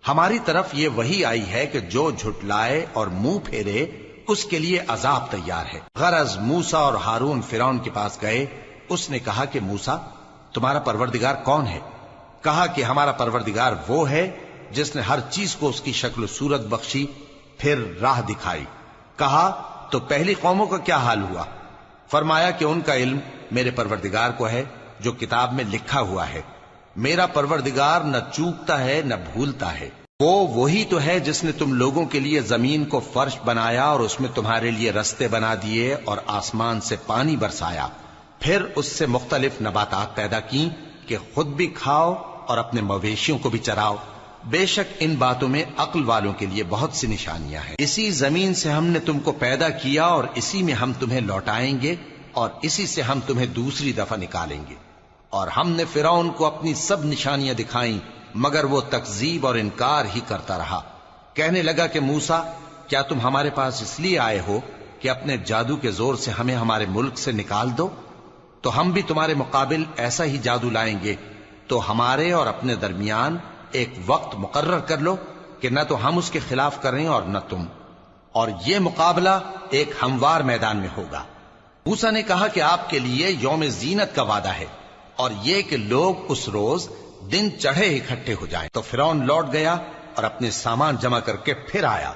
ہماری طرف یہ وحی آئی ہے کہ جو جھٹلائے اور منہ پھیرے اس کے لیے عذاب تیار ہے۔ غرض موسیٰ اور ہارون فرعون کے پاس گئے۔ اس نے کہا کہ موسیٰ، تمہارا پروردگار کون ہے؟ کہا کہ ہمارا پروردگار وہ ہے جس نے ہر چیز کو اس کی شکل و صورت بخشی، پھر راہ دکھائی۔ کہا تو پہلی قوموں کا کیا حال ہوا؟ فرمایا کہ ان کا علم میرے پروردگار کو ہے جو کتاب میں لکھا ہوا ہے۔ میرا پروردگار نہ چوکتا ہے نہ بھولتا ہے۔ وہ وہی تو ہے جس نے تم لوگوں کے لیے زمین کو فرش بنایا اور اس میں تمہارے لیے رستے بنا دیے اور آسمان سے پانی برسایا، پھر اس سے مختلف نباتات پیدا کی کہ خود بھی کھاؤ اور اپنے مویشیوں کو بھی چراؤ۔ بے شک ان باتوں میں عقل والوں کے لیے بہت سی نشانیاں ہیں۔ اسی زمین سے ہم نے تم کو پیدا کیا اور اسی میں ہم تمہیں لوٹائیں گے اور اسی سے ہم تمہیں دوسری دفعہ نکالیں گے۔ اور ہم نے فرعون کو اپنی سب نشانیاں دکھائیں مگر وہ تکذیب اور انکار ہی کرتا رہا۔ کہنے لگا کہ موسیٰ، کیا تم ہمارے پاس اس لیے آئے ہو کہ اپنے جادو کے زور سے ہمیں ہمارے ملک سے نکال دو؟ تو ہم بھی تمہارے مقابل ایسا ہی جادو لائیں گے، تو ہمارے اور اپنے درمیان ایک وقت مقرر کر لو کہ نہ تو ہم اس کے خلاف کریں اور نہ تم، اور یہ مقابلہ ایک ہموار میدان میں ہوگا۔ موسیٰ نے کہا کہ آپ کے لیے یوم زینت کا وعدہ ہے اور یہ کہ لوگ اس روز دن چڑھے اکٹھے ہو جائیں۔ تو فرعون لوٹ گیا اور اپنے سامان جمع کر کے پھر آیا۔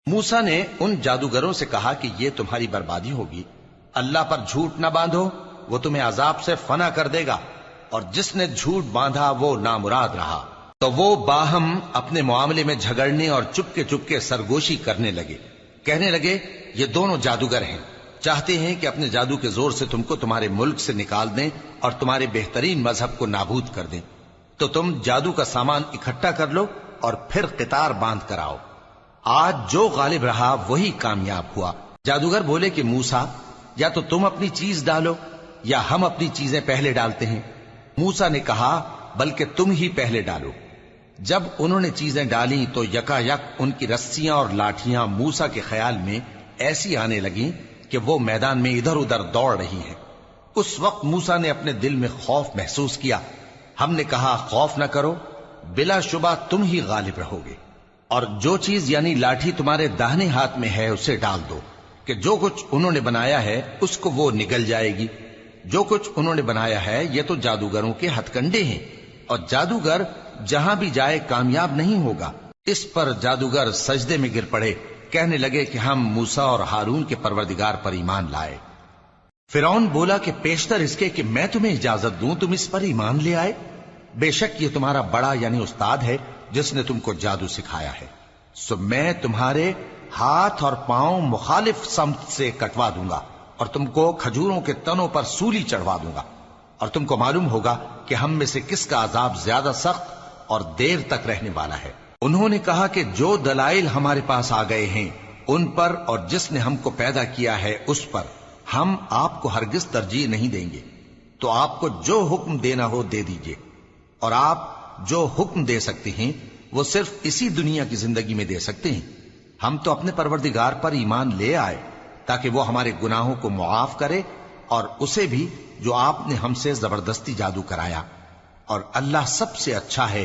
موسیٰ نے ان جادوگروں سے کہا کہ یہ تمہاری بربادی ہوگی، اللہ پر جھوٹ نہ باندھو، وہ تمہیں عذاب سے فنا کر دے گا، اور جس نے جھوٹ باندھا وہ نامراد رہا۔ تو وہ باہم اپنے معاملے میں جھگڑنے اور چپکے سرگوشی کرنے لگے، کہنے لگے یہ دونوں جادوگر ہیں، چاہتے ہیں کہ اپنے جادو کے زور سے تم کو تمہارے ملک سے نکال دیں اور تمہارے بہترین مذہب کو نابود کر دیں۔ تو تم جادو کا سامان اکٹھا کر لو اور پھر قطار باندھ کر آؤ۔ آج جو غالب رہا وہی کامیاب ہوا۔ جادوگر بولے کہ موسیٰ، یا تو تم اپنی چیز ڈالو یا ہم اپنی چیزیں پہلے ڈالتے ہیں۔ موسیٰ نے کہا بلکہ تم ہی پہلے ڈالو۔ جب انہوں نے چیزیں ڈالیں تو یکا یک ان کی رسیاں اور لاٹھیاں موسیٰ کے خیال میں ایسی آنے لگیں کہ وہ میدان میں ادھر ادھر دوڑ رہی ہیں۔ اس وقت موسیٰ نے اپنے دل میں خوف محسوس کیا۔ ہم نے کہا خوف نہ کرو، بلا شبہ تم ہی غالب رہو گے، اور جو چیز یعنی لاٹھی تمہارے داہنے ہاتھ میں ہے اسے ڈال دو کہ جو کچھ انہوں نے بنایا ہے اس کو وہ نگل جائے گی۔ جو کچھ انہوں نے بنایا ہے یہ تو جادوگروں کے ہتھ کنڈے ہیں، اور جادوگر جہاں بھی جائے کامیاب نہیں ہوگا۔ اس پر جادوگر سجدے میں گر پڑے، کہنے لگے کہ ہم موسیٰ اور ہارون کے پروردگار پر ایمان لائے۔ فرعون بولا کہ پیشتر اس کے کہ میں تمہیں اجازت دوں تم اس پر ایمان لے آئے، بے شک یہ تمہارا بڑا یعنی استاد ہے جس نے تم کو جادو سکھایا ہے، سو میں تمہارے ہاتھ اور پاؤں مخالف سمت سے کٹوا دوں گا اور تم کو کھجوروں کے تنوں پر سولی چڑھوا دوں گا، اور تم کو معلوم ہوگا کہ ہم میں سے کس کا عذاب زیادہ سخت اور دیر تک رہنے والا ہے۔ انہوں نے کہا کہ جو دلائل ہمارے پاس آ گئے ہیں ان پر اور جس نے ہم کو پیدا کیا ہے اس پر ہم آپ کو ہرگز ترجیح نہیں دیں گے، تو آپ کو جو حکم دینا ہو دے دیجئے، اور آپ جو حکم دے سکتے ہیں وہ صرف اسی دنیا کی زندگی میں دے سکتے ہیں۔ ہم تو اپنے پروردگار پر ایمان لے آئے تاکہ وہ ہمارے گناہوں کو معاف کرے اور اسے بھی جو آپ نے ہم سے زبردستی جادو کرایا، اور اللہ سب سے اچھا ہے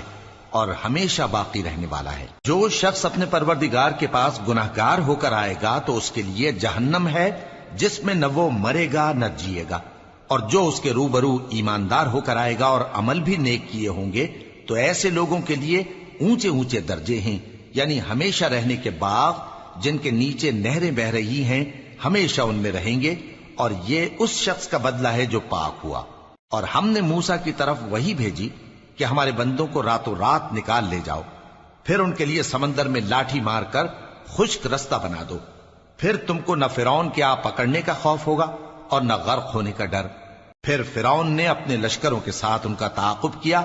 اور ہمیشہ باقی رہنے والا ہے۔ جو شخص اپنے پروردگار کے پاس گناہگار ہو کر آئے گا تو اس کے لیے جہنم ہے جس میں نہ وہ مرے گا نہ جیے گا، اور جو اس کے روبرو ایماندار ہو کر آئے گا اور عمل بھی نیک کیے ہوں گے تو ایسے لوگوں کے لیے اونچے اونچے درجے ہیں، یعنی ہمیشہ رہنے کے باغ جن کے نیچے نہریں بہ رہی ہیں، ہمیشہ ان میں رہیں گے، اور یہ اس شخص کا بدلہ ہے جو پاک ہوا۔ اور ہم نے موسیٰ کی طرف وہی بھیجی کہ ہمارے بندوں کو راتوں رات نکال لے جاؤ، پھر ان کے لیے سمندر میں لاٹھی مار کر خشک رستہ بنا دو، پھر تم کو نہ فرعون کے آ پکڑنے کا خوف ہوگا اور نہ غرق ہونے کا ڈر۔ پھر فرعون نے اپنے لشکروں کے ساتھ ان کا تعاقب کیا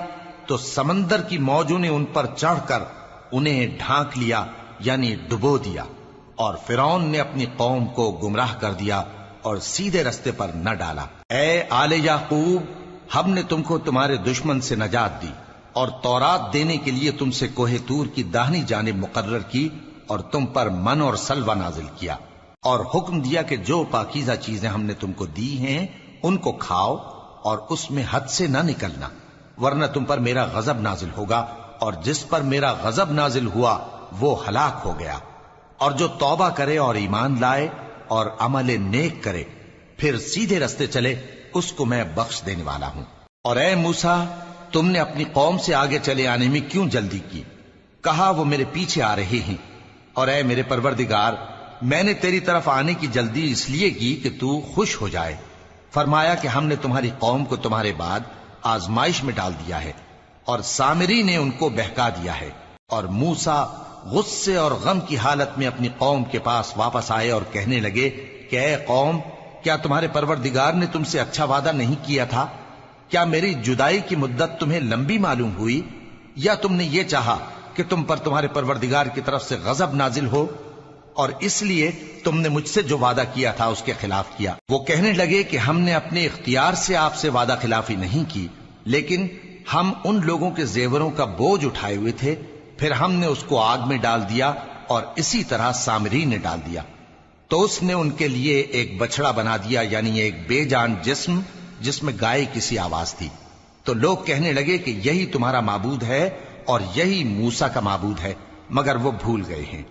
تو سمندر کی موجوں نے ان پر چڑھ کر انہیں ڈھانک لیا یعنی ڈبو دیا، اور فرعون نے اپنی قوم کو گمراہ کر دیا اور سیدھے رستے پر نہ ڈالا۔ اے آل یعقوب، ہم نے تم کو تمہارے دشمن سے نجات دی اور تورات دینے کے لیے تم سے کوہ طور کی داہنی جانب مقرر کی، اور تم پر من اور سلوہ نازل کیا، اور حکم دیا کہ جو پاکیزہ چیزیں ہم نے تم کو دی ہیں ان کو کھاؤ اور اس میں حد سے نہ نکلنا، ورنہ تم پر میرا غضب نازل ہوگا، اور جس پر میرا غضب نازل ہوا وہ ہلاک ہو گیا۔ اور جو توبہ کرے اور ایمان لائے اور عمل نیک کرے پھر سیدھے رستے چلے اس کو میں بخش دینے والا ہوں۔ اور اے موسیٰ، تم نے اپنی قوم سے آگے چلے آنے میں کیوں جلدی کی؟ کہا وہ میرے پیچھے آ رہے ہیں۔ اور اے میرے پروردگار، میں نے تیری طرف آنے کی جلدی اس لیے کی کہ تو خوش ہو جائے۔ فرمایا کہ ہم نے تمہاری قوم کو تمہارے بعد آزمائش میں ڈال دیا ہے، اور سامری نے ان کو بہکا دیا ہے۔ اور موسیٰ غصے اور غم کی حالت میں اپنی قوم کے پاس واپس آئے اور کہنے لگے کہ اے قوم، کیا تمہارے پروردگار نے تم سے اچھا وعدہ نہیں کیا تھا؟ کیا میری جدائی کی مدت تمہیں لمبی معلوم ہوئی، یا تم نے یہ چاہا کہ تم پر تمہارے پروردگار کی طرف سے غضب نازل ہو، اور اس لیے تم نے مجھ سے جو وعدہ کیا تھا اس کے خلاف کیا؟ وہ کہنے لگے کہ ہم نے اپنے اختیار سے آپ سے وعدہ خلافی نہیں کی، لیکن ہم ان لوگوں کے زیوروں کا بوجھ اٹھائے ہوئے تھے، پھر ہم نے اس کو آگ میں ڈال دیا، اور اسی طرح سامری نے ڈال دیا۔ تو اس نے ان کے لیے ایک بچڑا بنا دیا، یعنی ایک بے جان جسم جس میں گائے کسی آواز تھی۔ تو لوگ کہنے لگے کہ یہی تمہارا معبود ہے اور یہی موسیٰ کا معبود ہے، مگر وہ بھول گئے ہیں۔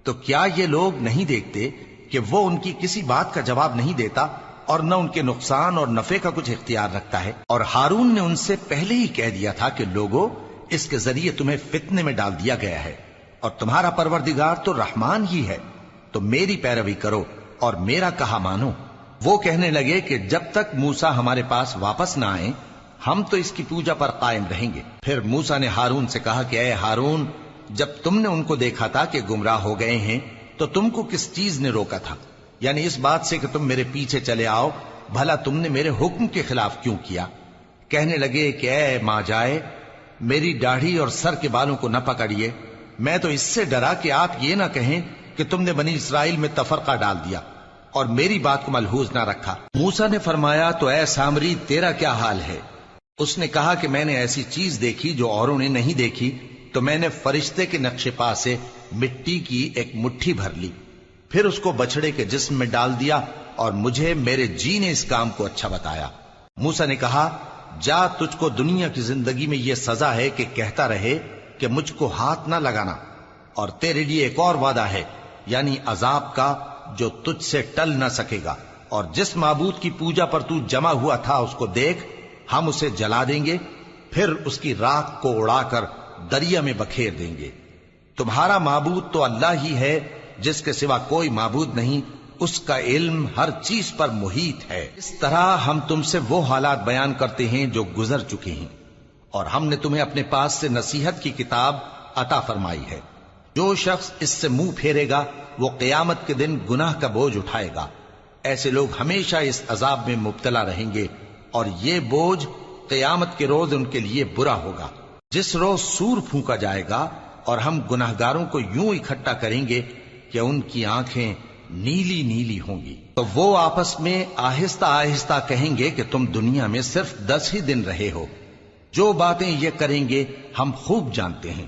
تو کیا یہ لوگ نہیں دیکھتے کہ وہ ان کی کسی بات کا جواب نہیں دیتا اور نہ ان کے نقصان اور نفع کا کچھ اختیار رکھتا ہے۔ اور ہارون نے ان سے پہلے ہی کہہ دیا تھا کہ لوگوں، اس کے ذریعے تمہیں فتنے میں ڈال دیا گیا ہے، اور تمہارا پروردگار تو رحمان ہی ہے، تو میری پیروی کرو اور میرا کہا مانو۔ وہ کہنے لگے کہ جب تک موسیٰ ہمارے پاس واپس نہ آئیں ہم تو اس کی پوجا پر قائم رہیں گے۔ پھر موسیٰ نے ہارون سے کہا کہ اے ہارون، جب تم نے ان کو دیکھا تھا کہ گمراہ ہو گئے ہیں تو تم کو کس چیز نے روکا تھا؟ یعنی اس بات سے کہ تم میرے پیچھے چلے آؤ، بھلا تم نے میرے حکم کے خلاف کیوں کیا؟ کہنے لگے کہ اے ماں جائے، میری داڑھی اور سر کے بالوں کو نہ پکڑیے، میں تو اس سے ڈرا کہ آپ یہ نہ کہیں کہ تم نے بنی اسرائیل میں تفرقہ ڈال دیا اور میری بات کو ملحوظ نہ رکھا۔ موسیٰ نے فرمایا تو اے سامری تیرا کیا حال ہے؟ اس نے کہا کہ میں نے ایسی چیز دیکھی جو اوروں نے نہیں دیکھی، تو میں نے فرشتے کے نقش پا سے مٹی کی ایک مٹھی بھر لی، پھر اس کو بچڑے کے جسم میں ڈال دیا، اور مجھے میرے جی نے اس کام کو اچھا بتایا۔ موسیٰ نے کہا جا، تجھ کو دنیا کی زندگی میں یہ سزا ہے کہ کہتا رہے کہ مجھ کو ہاتھ نہ لگانا، اور تیرے لیے ایک اور وعدہ ہے، یعنی عذاب کا جو تجھ سے ٹل نہ سکے گا، اور جس معبود کی پوجا پر تو جمع ہوا تھا اس کو دیکھ، ہم اسے جلا دیں گے، پھر اس کی راکھ کو اڑا کر دریا میں بکھیر دیں گے۔ تمہارا معبود تو اللہ ہی ہے، جس کے سوا کوئی معبود نہیں، اس کا علم ہر چیز پر محیط ہے۔ اس طرح ہم تم سے وہ حالات بیان کرتے ہیں جو گزر چکے ہیں، اور ہم نے تمہیں اپنے پاس سے نصیحت کی کتاب عطا فرمائی ہے۔ جو شخص اس سے منہ پھیرے گا وہ قیامت کے دن گناہ کا بوجھ اٹھائے گا۔ ایسے لوگ ہمیشہ اس عذاب میں مبتلا رہیں گے، اور یہ بوجھ قیامت کے روز ان کے لیے برا ہوگا، جس روز سور پھونکا جائے گا، اور ہم گناہگاروں کو یوں اکٹھا کریں گے کہ ان کی آنکھیں نیلی نیلی ہوں گی۔ تو وہ آپس میں آہستہ آہستہ کہیں گے کہ تم دنیا میں صرف 10 ہی دن رہے ہو، جو باتیں یہ کریں گے ہم خوب جانتے ہیں۔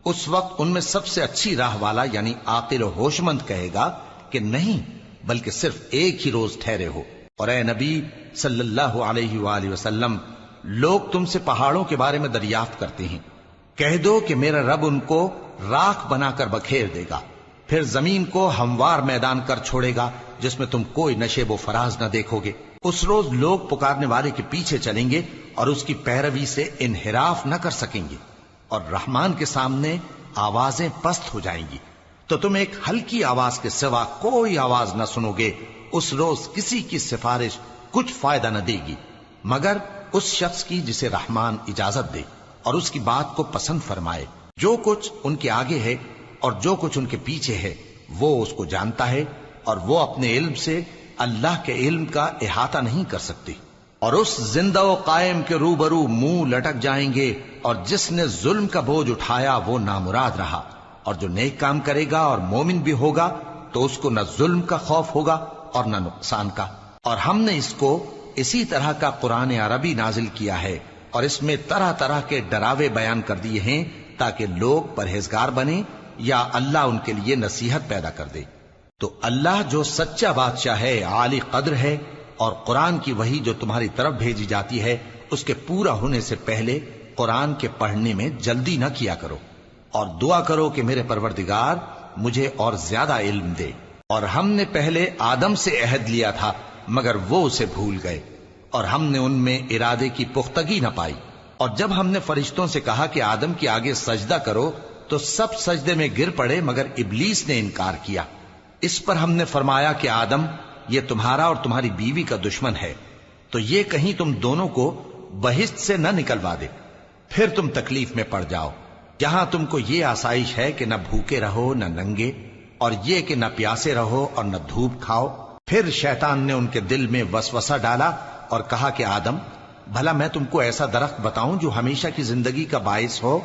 اس وقت ان میں سب سے اچھی راہ والا یعنی عاقل و ہوش مند کہے گا کہ نہیں، بلکہ صرف ایک ہی روز ٹھہرے ہو۔ اور اے نبی صلی اللہ علیہ وآلہ وسلم، لوگ تم سے پہاڑوں کے بارے میں دریافت کرتے ہیں، کہہ دو کہ میرا رب ان کو راکھ بنا کر بکھیر دے گا، پھر زمین کو ہموار میدان کر چھوڑے گا جس میں تم کوئی نشیب و فراز نہ دیکھو گے۔ اس روز لوگ پکارنے والے کے پیچھے چلیں گے اور اس کی پیروی سے انحراف نہ کر سکیں گے، اور رحمان کے سامنے آوازیں پست ہو جائیں گی، تو تم ایک ہلکی آواز کے سوا کوئی آواز نہ سنو گے۔ اس روز کسی کی سفارش کچھ فائدہ نہ دے گی مگر اس شخص کی جسے رحمان اجازت دے اور اس کی بات کو پسند فرمائے۔ جو کچھ ان کے آگے ہے اور جو کچھ ان کے پیچھے ہے وہ اس کو جانتا ہے، اور وہ اپنے علم سے اللہ کے علم کا احاطہ نہیں کر سکتی۔ اور اس زندہ و قائم کے روبرو منہ لٹک جائیں گے، اور جس نے ظلم کا بوجھ اٹھایا وہ نامراد رہا، اور جو نیک کام کرے گا اور مومن بھی ہوگا تو اس کو نہ ظلم کا خوف ہوگا اور نہ نقصان کا۔ اور ہم نے اس کو اسی طرح کا قرآن عربی نازل کیا ہے، اور اس میں طرح طرح کے ڈراوے بیان کر دیے ہیں تاکہ لوگ پرہیزگار بنیں یا اللہ ان کے لیے نصیحت پیدا کر دے۔ تو اللہ جو سچا بادشاہ ہے، عالی قدر ہے، اور قرآن کی وحی جو تمہاری طرف بھیجی جاتی ہے اس کے پورا ہونے سے پہلے قرآن کے پڑھنے میں جلدی نہ کیا کرو، اور دعا کرو کہ میرے پروردگار مجھے اور زیادہ علم دے۔ اور ہم نے پہلے آدم سے عہد لیا تھا مگر وہ اسے بھول گئے، اور ہم نے ان میں ارادے کی پختگی نہ پائی۔ اور جب ہم نے فرشتوں سے کہا کہ آدم کے آگے سجدہ کرو تو سب سجدے میں گر پڑے مگر ابلیس نے انکار کیا۔ اس پر ہم نے فرمایا کہ آدم، یہ تمہارا اور تمہاری بیوی کا دشمن ہے، تو یہ کہیں تم دونوں کو بہشت سے نہ نکلوا دے، پھر تم تکلیف میں پڑ جاؤ۔ جہاں تم کو یہ آسائش ہے کہ نہ بھوکے رہو نہ ننگے، اور یہ کہ نہ پیاسے رہو اور نہ دھوپ کھاؤ۔ پھر شیطان نے ان کے دل میں وسوسہ ڈالا اور کہا کہ آدم، بھلا میں تم کو ایسا درخت بتاؤں جو ہمیشہ کی زندگی کا باعث ہو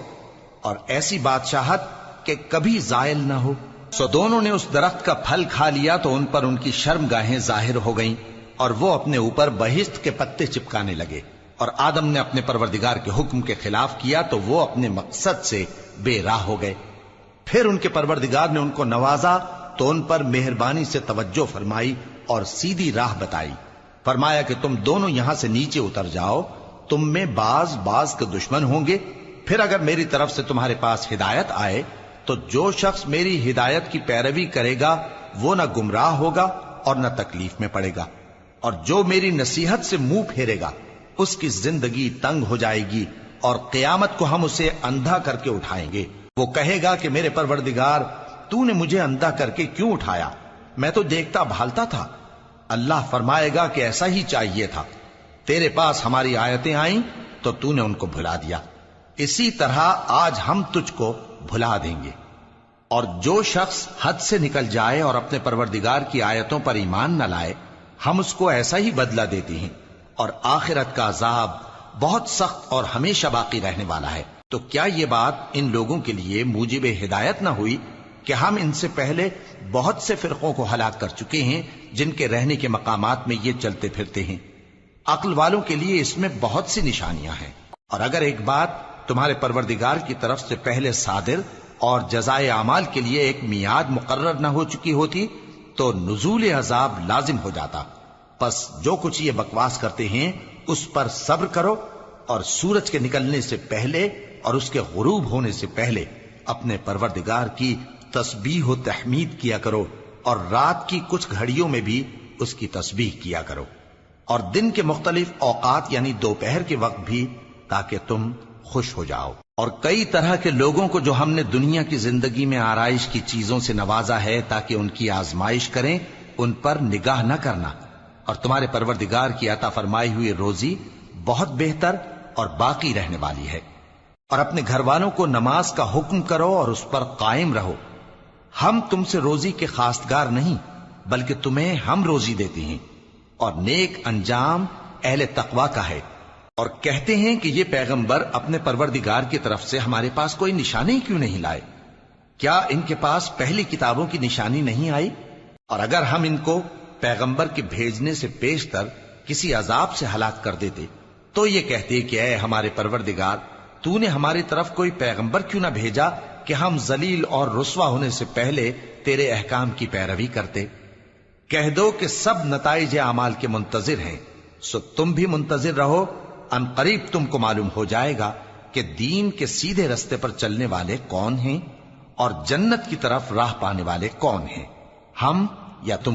اور ایسی بادشاہت کہ کبھی زائل نہ ہو؟ سو دونوں نے اس درخت کا پھل کھا لیا تو ان پر ان کی شرم گاہیں ظاہر ہو گئیں، اور وہ اپنے اوپر بہشت کے پتے چپکانے لگے۔ اور آدم نے اپنے پروردگار کے حکم کے خلاف کیا تو وہ اپنے مقصد سے بے راہ ہو گئے۔ پھر ان کے پروردگار نے ان کو نوازا تو ان پر مہربانی سے توجہ فرمائی اور سیدھی راہ بتائی۔ فرمایا کہ تم دونوں یہاں سے نیچے اتر جاؤ، تم میں بعض کے دشمن ہوں گے، پھر اگر میری طرف سے تمہارے پاس ہدایت آئے تو جو شخص میری ہدایت کی پیروی کرے گا وہ نہ گمراہ ہوگا اور نہ تکلیف میں پڑے گا۔ اور جو میری نصیحت سے منہ پھیرے گا اس کی زندگی تنگ ہو جائے گی، اور قیامت کو ہم اسے اندھا کر کے اٹھائیں گے۔ وہ کہے گا کہ میرے پروردگار، تو نے مجھے اندھا کر کے کیوں اٹھایا؟ میں تو دیکھتا بھالتا تھا۔ اللہ فرمائے گا کہ ایسا ہی چاہیے تھا، تیرے پاس ہماری آیتیں آئیں تو تو نے ان کو بھلا دیا، اسی طرح آج ہم تجھ کو بھلا دیں گے۔ اور جو شخص حد سے نکل جائے اور اپنے پروردگار کی آیتوں پر ایمان نہ لائے، ہم اس کو ایسا ہی بدلہ دیتے ہیں، اور آخرت کا عذاب بہت سخت اور ہمیشہ باقی رہنے والا ہے۔ تو کیا یہ بات ان لوگوں کے لیے موجب ہدایت نہ ہوئی کہ ہم ان سے پہلے بہت سے فرقوں کو ہلاک کر چکے ہیں جن کے رہنے کے مقامات میں یہ چلتے پھرتے ہیں؟ عقل والوں کے لیے اس میں بہت سی نشانیاں ہیں۔ اور اگر ایک بات تمہارے پروردگار کی طرف سے پہلے صادر اور جزائے اعمال کے لیے ایک میعاد مقرر نہ ہو چکی ہوتی تو نزول عذاب لازم ہو جاتا۔ پس جو کچھ یہ بکواس کرتے ہیں اس پر صبر کرو، اور سورج کے نکلنے سے پہلے اور اس کے غروب ہونے سے پہلے اپنے پروردگار کی تسبیح و تحمید کیا کرو، اور رات کی کچھ گھڑیوں میں بھی اس کی تسبیح کیا کرو، اور دن کے مختلف اوقات یعنی دوپہر کے وقت بھی، تاکہ تم خوش ہو جاؤ۔ اور کئی طرح کے لوگوں کو جو ہم نے دنیا کی زندگی میں آرائش کی چیزوں سے نوازا ہے تاکہ ان کی آزمائش کریں، ان پر نگاہ نہ کرنا، اور تمہارے پروردگار کی عطا فرمائی ہوئی روزی بہت بہتر اور باقی رہنے والی ہے۔ اور اپنے گھر والوں کو نماز کا حکم کرو اور اس پر قائم رہو۔ ہم تم سے روزی کے خواستگار نہیں، بلکہ تمہیں ہم روزی دیتے ہیں، اور نیک انجام اہل تقوی کا ہے۔ اور کہتے ہیں کہ یہ پیغمبر اپنے پروردگار کی طرف سے ہمارے پاس کوئی نشانی کیوں نہیں لائے؟ کیا ان کے پاس پہلی کتابوں کی نشانی نہیں آئی؟ اور اگر ہم ان کو پیغمبر کے بھیجنے سے پیشتر کسی عذاب سے ہلاک کر دیتے تو یہ کہتے کہ اے ہمارے پروردگار، تو نے ہماری طرف کوئی پیغمبر کیوں نہ بھیجا کہ ہم ذلیل اور رسوا ہونے سے پہلے تیرے احکام کی پیروی کرتے۔ کہہ دو کہ سب نتائج اعمال کے منتظر ہیں، سو تم بھی منتظر رہو، ان قریب تم کو معلوم ہو جائے گا کہ دین کے سیدھے رستے پر چلنے والے کون ہیں اور جنت کی طرف راہ پانے والے کون ہیں، ہم یا تم۔